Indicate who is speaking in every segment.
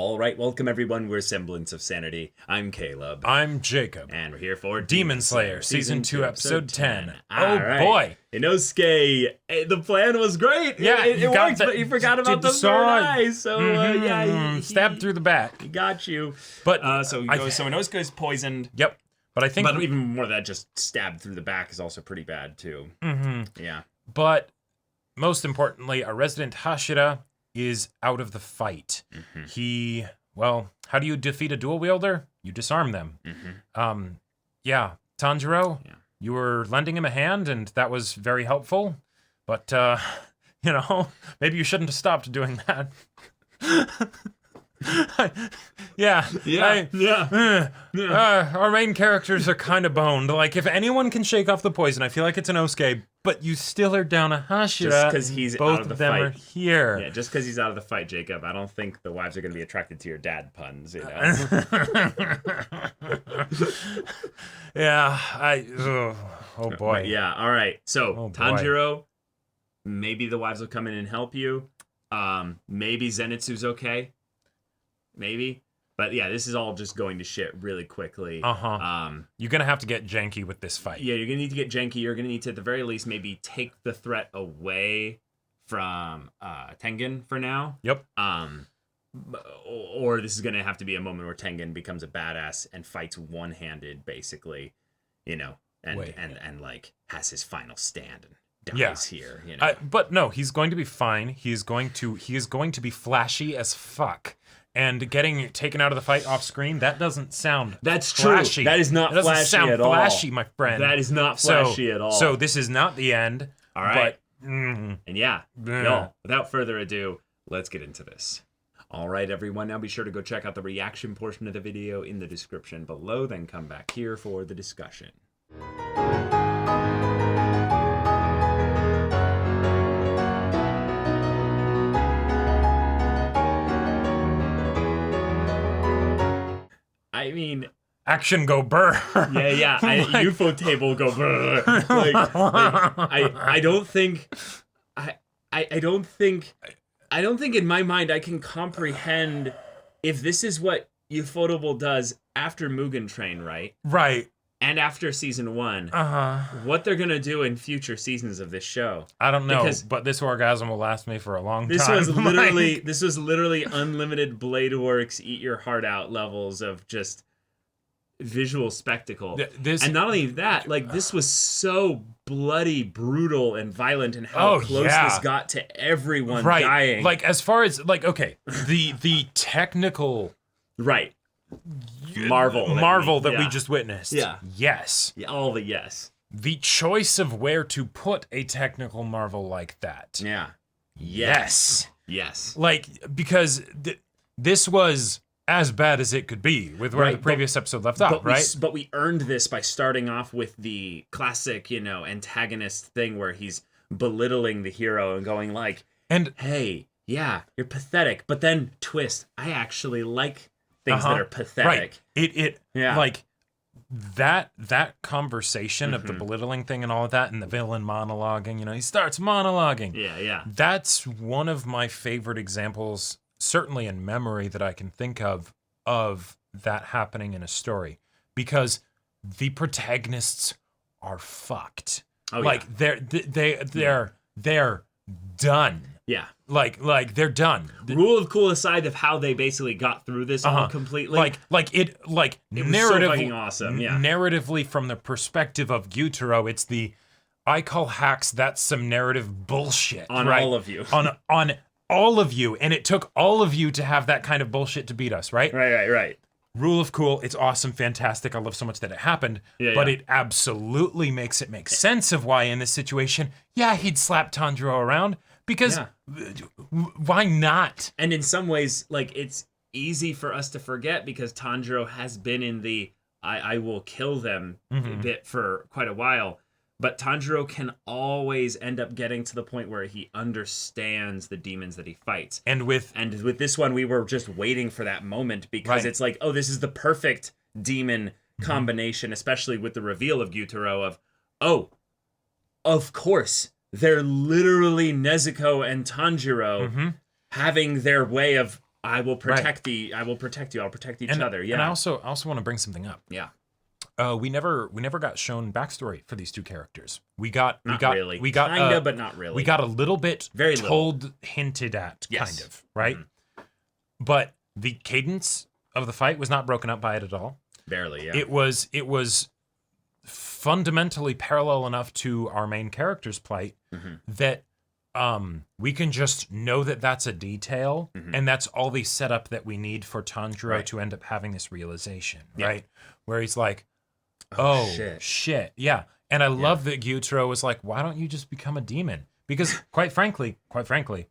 Speaker 1: All right, welcome everyone. We're Semblance of Sanity. I'm Caleb.
Speaker 2: I'm Jacob.
Speaker 1: And we're here for
Speaker 2: Demon Slayer, Season 2, Episode 10.
Speaker 1: All right.
Speaker 2: Boy.
Speaker 1: Inosuke, the plan was great.
Speaker 2: Yeah,
Speaker 1: it worked, but you forgot about the third eye. So, he
Speaker 2: stabbed through the back.
Speaker 1: He got you.
Speaker 2: But
Speaker 1: so Inosuke's poisoned.
Speaker 2: Yep. But I think...
Speaker 1: But even more than that, just stabbed through the back is also pretty bad, too.
Speaker 2: Mm-hmm.
Speaker 1: Yeah.
Speaker 2: But most importantly, our resident Hashira is out of the fight. Mm-hmm. How do you defeat a dual wielder? You disarm them. Mm-hmm. Tanjiro, you were lending him a hand, and that was very helpful. But, maybe you shouldn't have stopped doing that. Our main characters are kind of boned. Like, if anyone can shake off the poison, I feel like it's Inosuke, but you still are down a Hashira.
Speaker 1: Just because he's
Speaker 2: both
Speaker 1: out of the
Speaker 2: of them
Speaker 1: fight.
Speaker 2: Are here.
Speaker 1: Yeah, just because he's out of the fight, Jacob. I don't think the wives are going to be attracted to your dad puns, you know?
Speaker 2: Oh boy.
Speaker 1: But yeah, all right. So,
Speaker 2: Oh, boy.
Speaker 1: Tanjiro, maybe the wives will come in and help you. Maybe Zenitsu's okay. Maybe. But yeah, this is all just going to shit really quickly.
Speaker 2: You're going to have to get janky with this fight.
Speaker 1: Yeah, you're going to need to get janky. You're going to need to, at the very least, maybe take the threat away from Tengen for now.
Speaker 2: Yep.
Speaker 1: Or this is going to have to be a moment where Tengen becomes a badass and fights one-handed, basically, and like has his final stand and dies here.
Speaker 2: But no, he's going to be fine. He is going to be flashy as fuck. And getting taken out of the fight off screen, that doesn't sound
Speaker 1: That's
Speaker 2: flashy.
Speaker 1: True. That is not flashy
Speaker 2: sound
Speaker 1: at all.
Speaker 2: Flashy, my friend.
Speaker 1: That is not flashy at all.
Speaker 2: So this is not the end.
Speaker 1: All right.
Speaker 2: But,
Speaker 1: And y'all, without further ado, let's get into this. All right, everyone. Now be sure to go check out the reaction portion of the video in the description below. Then come back here for the discussion. I mean,
Speaker 2: action go burr.
Speaker 1: UFO table go brr. I don't think in my mind I can comprehend if this is what Ufotable does after Mugen Train, right?
Speaker 2: Right.
Speaker 1: And after season 1. What they're gonna do in future seasons of this show.
Speaker 2: I don't know, but this orgasm will last me for a long time.
Speaker 1: This was literally unlimited Blade Works eat your heart out levels of just visual spectacle. And not only that, like, this was so bloody, brutal, and violent, and how close this got to everyone dying.
Speaker 2: Like, as far as, like, okay, the technical marvel that we just witnessed. Yes.
Speaker 1: Yeah, all the yes.
Speaker 2: The choice of where to put a technical marvel like that.
Speaker 1: Yeah.
Speaker 2: Yes.
Speaker 1: Yes.
Speaker 2: Like, because this was as bad as it could be with where the previous episode left off, right?
Speaker 1: But we earned this by starting off with the classic, antagonist thing where he's belittling the hero and going like, hey, yeah, you're pathetic. But then twist, I actually like things that are pathetic.
Speaker 2: Right. Like that conversation of the belittling thing and all of that, and the villain monologuing, he starts monologuing.
Speaker 1: Yeah.
Speaker 2: That's one of my favorite examples, certainly in memory, that I can think of that happening in a story, because the protagonists are fucked. They're done.
Speaker 1: Yeah.
Speaker 2: Like they're done.
Speaker 1: Rule of cool aside of how they basically got through this all completely.
Speaker 2: It was
Speaker 1: so fucking awesome. Yeah.
Speaker 2: Narratively, from the perspective of Gyutaro, it's I call hacks that's some narrative bullshit
Speaker 1: on all of you.
Speaker 2: on all of you, and it took all of you to have that kind of bullshit to beat us, right?
Speaker 1: Right.
Speaker 2: Rule of cool, it's awesome, fantastic. I love so much that it happened, but it absolutely makes it make sense of why in this situation, he'd slap Tanjiro around, because why not?
Speaker 1: And in some ways, like, it's easy for us to forget because Tanjiro has been in the I will kill them bit for quite a while. But Tanjiro can always end up getting to the point where he understands the demons that he fights. And with this one, we were just waiting for that moment because it's like, oh, this is the perfect demon combination, especially with the reveal of Gyutaro of, oh, of course, they're literally Nezuko and Tanjiro having their way of I will protect I will protect you. I'll protect each other. Yeah.
Speaker 2: And I also want to bring something up.
Speaker 1: Yeah.
Speaker 2: We never got shown backstory for these two characters. We got
Speaker 1: really.
Speaker 2: We got
Speaker 1: kinda, but not really.
Speaker 2: We got a little bit
Speaker 1: Very
Speaker 2: hinted at,
Speaker 1: yes.
Speaker 2: kind of, right? Mm-hmm. But the cadence of the fight was not broken up by it at all.
Speaker 1: Barely, yeah.
Speaker 2: It was fundamentally parallel enough to our main character's plight that we can just know that that's a detail, and that's all the setup that we need for Tanjiro to end up having this realization, right? Where he's like, oh shit. Yeah. And I love that Gyutaro was like, why don't you just become a demon? Because quite frankly,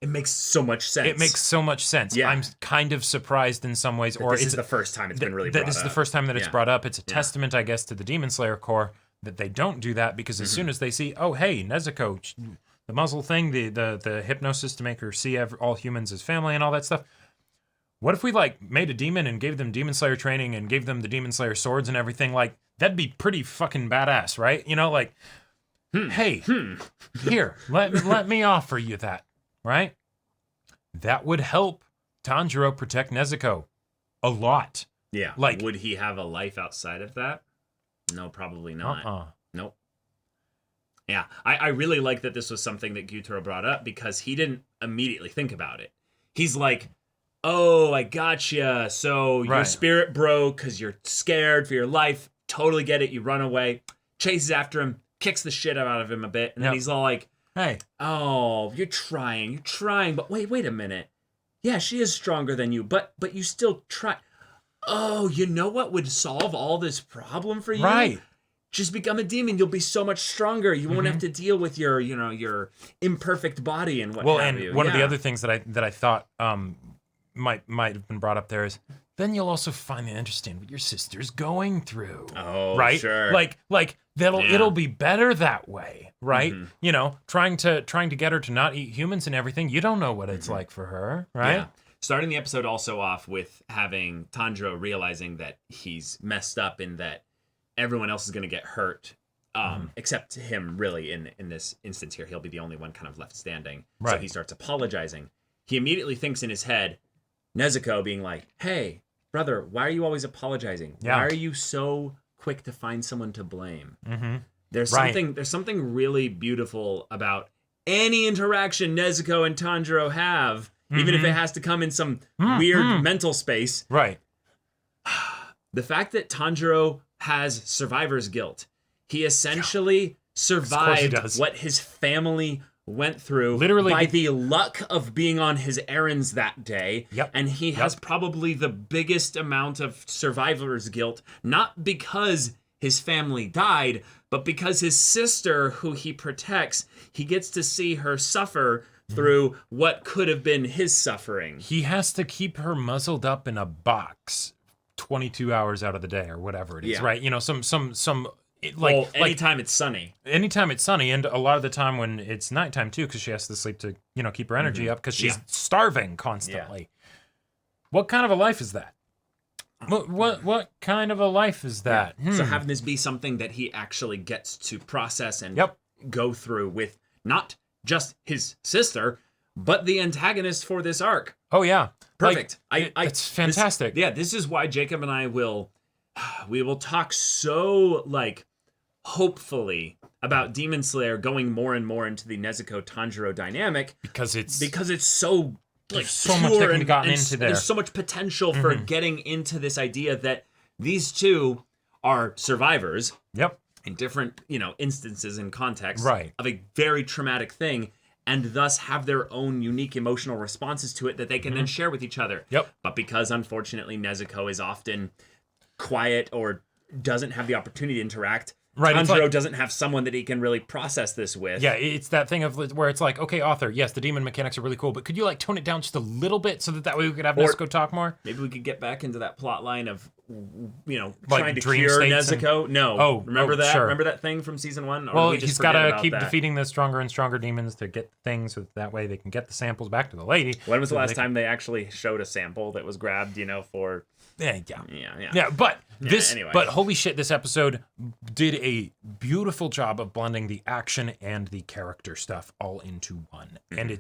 Speaker 1: it makes so much sense.
Speaker 2: It makes so much sense. Yeah. I'm kind of surprised in some ways, or
Speaker 1: this is the first time it's been really brought up.
Speaker 2: This is the first time that it's brought up. It's a testament, I guess, to the Demon Slayer Corps that they don't do that, because as soon as they see, oh hey, Nezuko, the muzzle thing, the hypnosis to make her see all humans as family and all that stuff. What if we like made a demon and gave them Demon Slayer training and gave them the Demon Slayer swords and everything? Like, that'd be pretty fucking badass, right? You know, like, hey, here, let me offer you that, right? That would help Tanjiro protect Nezuko a lot.
Speaker 1: Yeah. Like, would he have a life outside of that? No, probably not. Nope. Yeah, I really like that this was something that Gyutaro brought up, because he didn't immediately think about it. He's like, oh, I gotcha. So your spirit broke because you're scared for your life. Totally get it. You run away. Chases after him. Kicks the shit out of him a bit. And then he's all like, hey, oh, you're trying. But wait a minute. Yeah, she is stronger than you. But you still try. Oh, you know what would solve all this problem for you? Right. Just become a demon. You'll be so much stronger. You won't have to deal with your imperfect body and what have you.
Speaker 2: One of the other things that I thought might have been brought up there is, then you'll also finally understand what your sister's going through. Oh, right? Sure. Like it'll be better that way, right? You know, trying to get her to not eat humans and everything. You don't know what it's like for her, right? Yeah.
Speaker 1: Starting the episode also off with having Tanjiro realizing that he's messed up in that everyone else is going to get hurt, except him, really, in this instance here. He'll be the only one kind of left standing. Right. So he starts apologizing. He immediately thinks in his head, Nezuko being like, hey, brother, why are you always apologizing? Yeah. Why are you so quick to find someone to blame? There's something really beautiful about any interaction Nezuko and Tanjiro have, even if it has to come in some weird mental space.
Speaker 2: Right.
Speaker 1: The fact that Tanjiro has survivor's guilt. He essentially survived what his family went through, literally by the luck of being on his errands that day. Yep. And he has probably the biggest amount of survivor's guilt, not because his family died, but because his sister, who he protects, he gets to see her suffer through what could have been his suffering.
Speaker 2: He has to keep her muzzled up in a box 22 hours out of the day or whatever it is, right? You know,
Speaker 1: anytime it's sunny.
Speaker 2: Anytime it's sunny, and a lot of the time when it's nighttime too, because she has to sleep to, keep her energy up, because she's starving constantly. Yeah. What kind of a life is that? What kind of a life is that?
Speaker 1: Yeah. So having this be something that he actually gets to process and go through with not just his sister, but the antagonist for this arc.
Speaker 2: Oh yeah.
Speaker 1: Perfect.
Speaker 2: It's fantastic.
Speaker 1: This is why Jacob and I will talk so hopefully about Demon Slayer going more and more into the Nezuko Tanjiro dynamic,
Speaker 2: because it's
Speaker 1: so
Speaker 2: so much that can be gotten into there.
Speaker 1: There's so much potential for getting into this idea that these two are survivors.
Speaker 2: Yep.
Speaker 1: In different, instances and contexts
Speaker 2: of
Speaker 1: a very traumatic thing, and thus have their own unique emotional responses to it that they can then share with each other.
Speaker 2: Yep.
Speaker 1: But because, unfortunately, Nezuko is often quiet or doesn't have the opportunity to interact, Tanjiro doesn't have someone that he can really process this with.
Speaker 2: Yeah, it's that thing of where it's like, okay, author, yes, the demon mechanics are really cool, but could you tone it down just a little bit so that way we could have Nezuko talk more?
Speaker 1: Maybe we could get back into that plot line of, trying to cure Nezuko. Remember that? Sure. Remember that thing from season 1?
Speaker 2: Or he's got to keep defeating the stronger and stronger demons to get things, so that way they can get the samples back to the lady.
Speaker 1: When was the last time they actually showed a sample that was grabbed, for...
Speaker 2: Yeah. But holy shit, this episode did a beautiful job of blending the action and the character stuff all into one. And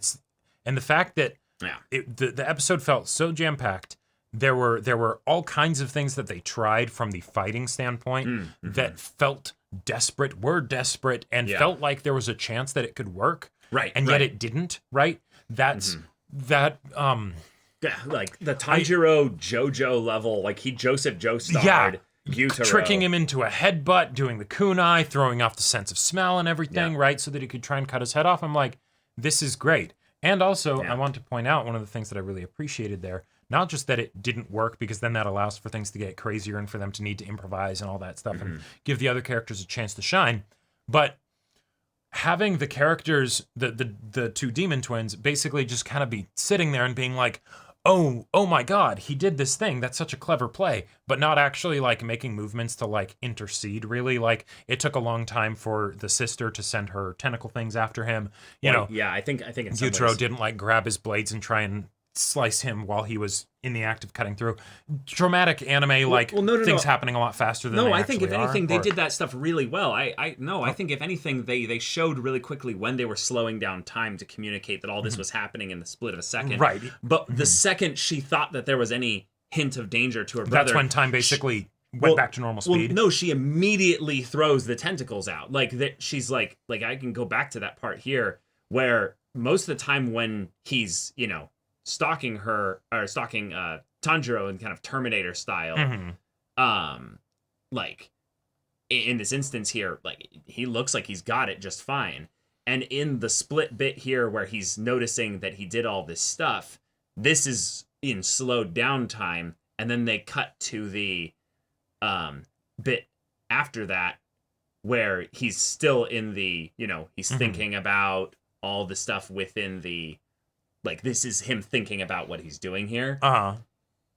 Speaker 2: the fact that
Speaker 1: Yeah.
Speaker 2: The episode felt so jam-packed. There were all kinds of things that they tried from the fighting standpoint that felt desperate, were desperate, and felt like there was a chance that it could work.
Speaker 1: Right.
Speaker 2: And yet it didn't, right? That's that
Speaker 1: yeah, like the Tanjiro JoJo level, like he Joseph Joestarred Gyutaro.
Speaker 2: Tricking him into a headbutt, doing the kunai, throwing off the sense of smell and everything, right? So that he could try and cut his head off. I'm like, this is great. And also, I want to point out one of the things that I really appreciated there, not just that it didn't work, because then that allows for things to get crazier and for them to need to improvise and all that stuff and give the other characters a chance to shine, but having the characters, the two demon twins, basically just kind of be sitting there and being like, oh my God, he did this thing. That's such a clever play, but not actually like making movements to like intercede really. Like it took a long time for the sister to send her tentacle things after him. You know,
Speaker 1: yeah, I think in some
Speaker 2: Gyutaro
Speaker 1: ways,
Speaker 2: didn't like grab his blades and try and slice him while he was in the act of cutting through. Dramatic anime, things happening a lot faster than they
Speaker 1: I think if
Speaker 2: actually
Speaker 1: anything,
Speaker 2: are,
Speaker 1: they did that stuff really well. I think if anything, they showed really quickly when they were slowing down time to communicate that all this was happening in the split of a second.
Speaker 2: Right.
Speaker 1: But the second she thought that there was any hint of danger to her brother,
Speaker 2: that's when time basically went back to normal speed.
Speaker 1: Well, no, she immediately throws the tentacles out. Like she's like I can go back to that part here where most of the time when he's, stalking her or stalking Tanjiro in kind of Terminator style, like in this instance here, like he looks like he's got it just fine. And in the split bit here where he's noticing that he did all this stuff, this is in slowed down time, and then they cut to the bit after that where he's still in the, he's thinking about all the stuff within the, like, this is him thinking about what he's doing here.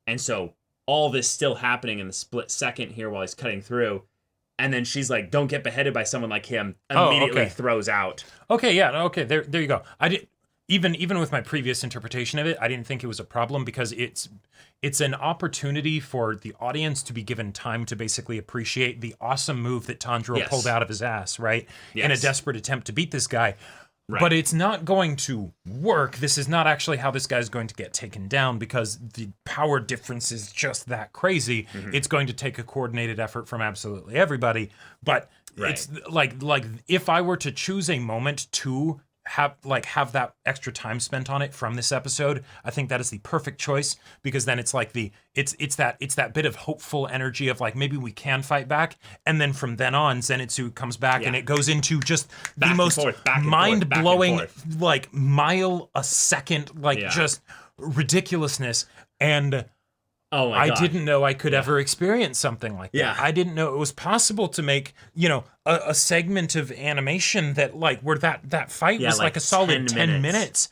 Speaker 1: And so all this still happening in the split second here while he's cutting through. And then she's like, don't get beheaded by someone like him. Immediately throws out.
Speaker 2: Okay, yeah, okay, there you go. I did even with my previous interpretation of it, I didn't think it was a problem because it's an opportunity for the audience to be given time to basically appreciate the awesome move that Tanjiro pulled out of his ass, right? In a desperate attempt to beat this guy. Right. But it's not going to work. This is not actually how this guy's going to get taken down because the power difference is just that crazy. It's going to take a coordinated effort from absolutely everybody. But it's like if I were to choose a moment to have that extra time spent on it from this episode, I think that is the perfect choice, because then it's like it's that bit of hopeful energy of like maybe we can fight back, and then from then on Zenitsu comes back and it goes into just the most mind-blowing like mile a second just ridiculousness. And
Speaker 1: oh my God.
Speaker 2: I didn't know I could ever experience something like that. I didn't know it was possible to make, a segment of animation that where that fight was like a solid 10 minutes.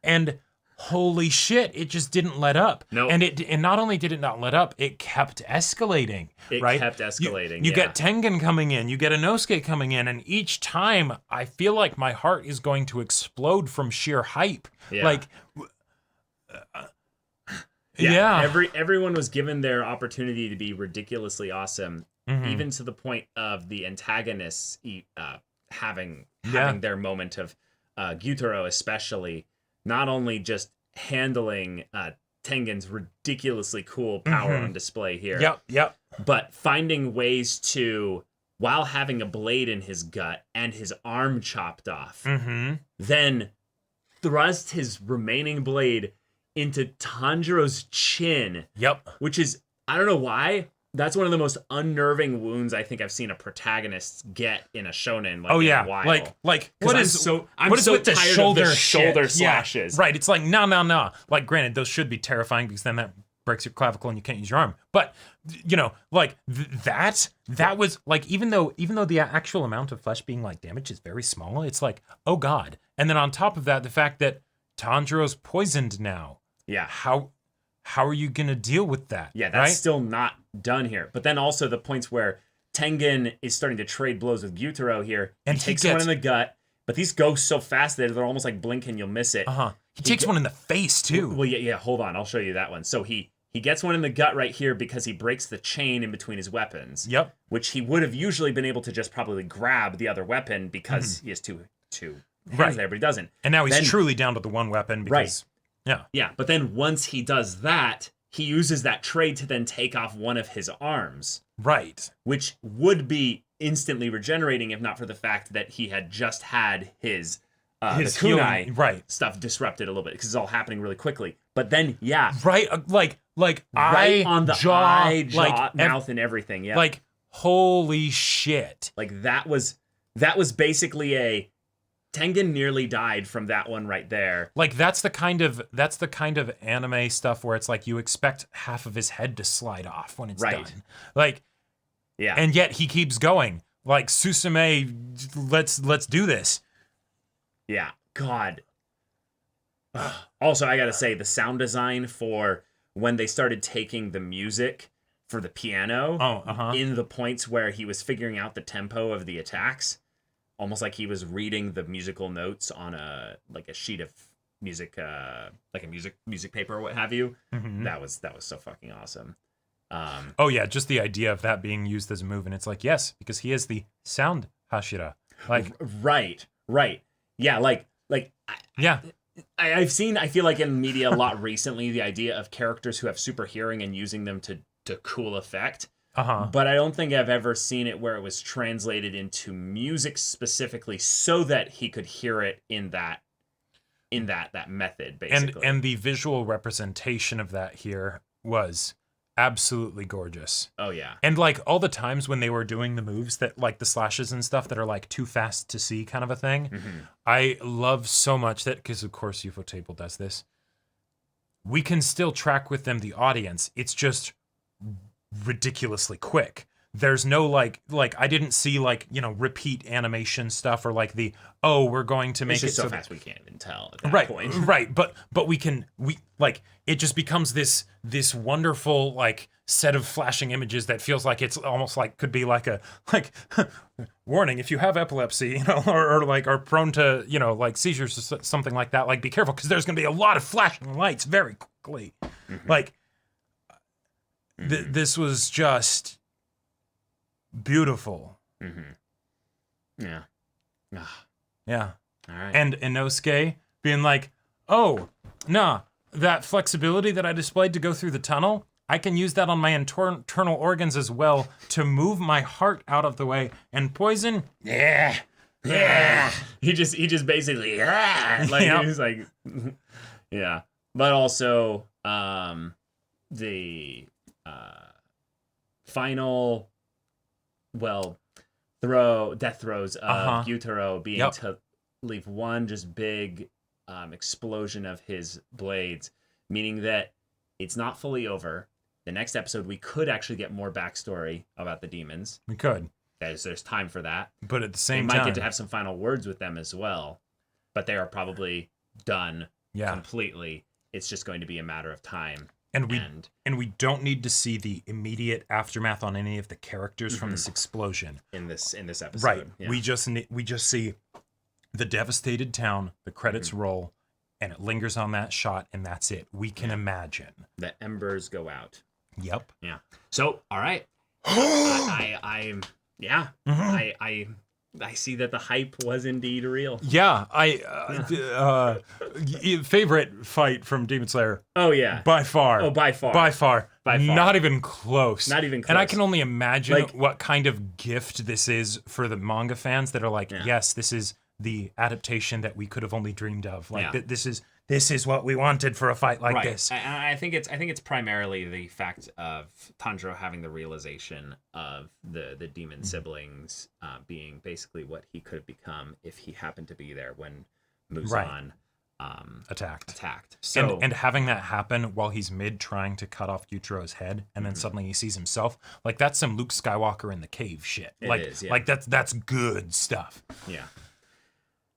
Speaker 2: And holy shit, it just didn't let up. And not only did it not let up, it kept escalating. You get Tengen coming in, you get Inosuke coming in, and each time I feel like my heart is going to explode from sheer hype.
Speaker 1: Everyone was given their opportunity to be ridiculously awesome, even to the point of the antagonists having their moment of Gyutaro especially, not only just handling Tengen's ridiculously cool power on display here, but finding ways to, while having a blade in his gut and his arm chopped off, then thrust his remaining blade into Tanjiro's chin. Which is, I don't know why, that's one of the most unnerving wounds I think I've seen a protagonist get in a shonen in a while.
Speaker 2: What is with the shoulder
Speaker 1: slashes?
Speaker 2: Right, it's like no. Like granted, those should be terrifying because then that breaks your clavicle and you can't use your arm. But that was like, even though the actual amount of flesh being damaged is very small, it's like, oh God. And then on top of that, the fact that Tanjiro's poisoned now. How are you gonna deal with that?
Speaker 1: That's still not done here. But then also the points where Tengen is starting to trade blows with Gyutaro here. And he takes one in the gut, but these go so fast that they're almost like blink and you'll miss it.
Speaker 2: He takes one in the face too.
Speaker 1: Well, hold on, I'll show you that one. So he gets one in the gut right here because he breaks the chain in between his weapons. Which he would have usually been able to just probably grab the other weapon because he has two hands there, but he doesn't.
Speaker 2: And now he's truly down to the one weapon because Yeah.
Speaker 1: Yeah, but then once he does that, he uses that trade to then take off one of his arms,
Speaker 2: Right.
Speaker 1: which would be instantly regenerating if not for the fact that he had just had his the kunai
Speaker 2: healing, right.
Speaker 1: stuff disrupted a little bit because it's all happening really quickly. But then, yeah,
Speaker 2: Right. Like
Speaker 1: right
Speaker 2: eye,
Speaker 1: on the
Speaker 2: jaw,
Speaker 1: eye, jaw,
Speaker 2: like
Speaker 1: mouth, and everything. Yeah,
Speaker 2: like holy shit.
Speaker 1: like that was basically a Tengen nearly died from that one right there.
Speaker 2: Like that's the kind of anime stuff where it's like you expect half of his head to slide off when it's
Speaker 1: Right.
Speaker 2: done. Like,
Speaker 1: Yeah,
Speaker 2: and yet he keeps going. Like Susume, let's do this.
Speaker 1: yeah, God. Also, I gotta say the sound design for when they started taking the music for the piano in the points where he was figuring out the tempo of the attacks, almost like he was reading the musical notes on a sheet of music, like a music paper or what have you.
Speaker 2: Mm-hmm.
Speaker 1: That was so fucking awesome.
Speaker 2: Oh yeah, just the idea of that being used as a move, and it's like yes, because he is the sound Hashira. Like
Speaker 1: right. Yeah,
Speaker 2: yeah,
Speaker 1: I've seen, I feel like in media a lot recently, the idea of characters who have super hearing and using them to cool effect. But I don't think I've ever seen it where it was translated into music specifically so that he could hear it in that method, basically.
Speaker 2: and the visual representation of that here was absolutely gorgeous.
Speaker 1: Oh yeah.
Speaker 2: And like all the times when they were doing the moves that like the slashes and stuff that are like too fast to see kind of a thing, I love so much that, because of course UFO Table does this, we can still track with them the audience. It's just ridiculously quick. There's no like I didn't see like, you know, repeat animation stuff or like the we're going to make
Speaker 1: It's just
Speaker 2: it
Speaker 1: so
Speaker 2: so
Speaker 1: fast we can't even tell at that point.
Speaker 2: Right, but we like it just becomes this wonderful like set of flashing images that feels like it's almost like could be like a warning if you have epilepsy, you know, or like are prone to, you know, like seizures or something like that, like be careful because there's going to be a lot of flashing lights very quickly. Like this was just beautiful.
Speaker 1: Yeah.
Speaker 2: Yeah.
Speaker 1: All right.
Speaker 2: And Inosuke being like, oh, nah, that flexibility that I displayed to go through the tunnel, I can use that on my internal organs as well to move my heart out of the way. And poison, yeah.
Speaker 1: He just basically like
Speaker 2: Yep.
Speaker 1: he was like yeah. But also the final death throws of Gyutaro being to leave one just big explosion of his blades, meaning that it's not fully over. The next episode we could actually get more backstory about the demons.
Speaker 2: We could.
Speaker 1: There's time for that.
Speaker 2: But at the same
Speaker 1: we
Speaker 2: time,
Speaker 1: might get to have some final words with them as well, but they are probably done completely. It's just going to be a matter of time.
Speaker 2: And we don't need to see the immediate aftermath on any of the characters from this explosion
Speaker 1: in this episode.
Speaker 2: Right.
Speaker 1: Yeah.
Speaker 2: We just see the devastated town, the credits roll, and it lingers on that shot, and that's it. We can imagine.
Speaker 1: The embers go out.
Speaker 2: Yep.
Speaker 1: Yeah. So, all right. I see that the hype was indeed real.
Speaker 2: Yeah, favorite fight from Demon Slayer.
Speaker 1: Oh yeah.
Speaker 2: By far.
Speaker 1: Oh, by far.
Speaker 2: By far.
Speaker 1: By far.
Speaker 2: Not even close.
Speaker 1: Not even close.
Speaker 2: And I can only imagine
Speaker 1: Like,
Speaker 2: what kind of gift this is for the manga fans that are like, yes, this is the adaptation that we could have only dreamed of. Like this is what we wanted for a fight like this.
Speaker 1: I think it's primarily the fact of Tanjiro having the realization of the demon siblings being basically what he could have become if he happened to be there when Muzan attacked. So
Speaker 2: and having that happen while he's mid trying to cut off Gyutaro's head, and then suddenly he sees himself, like that's some Luke Skywalker in the cave shit. Like that's good stuff.
Speaker 1: Yeah.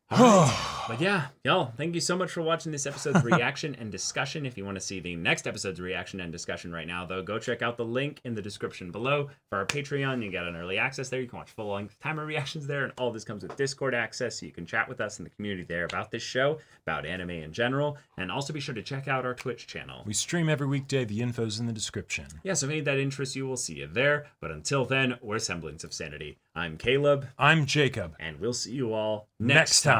Speaker 1: But yeah, y'all, thank you so much for watching this episode's reaction and discussion. If you want to see the next episode's reaction and discussion right now, though, go check out the link in the description below for our Patreon. You get an early access there. You can watch full-length timer reactions there, and all this comes with Discord access, so you can chat with us in the community there about this show, about anime in general, and also be sure to check out our Twitch channel.
Speaker 2: We stream every weekday. The info's in the description.
Speaker 1: Yeah, so if any of that interests you, we'll see you there. But until then, we're Semblance of Sanity. I'm Caleb.
Speaker 2: I'm Jacob.
Speaker 1: And we'll see you all
Speaker 2: Next time.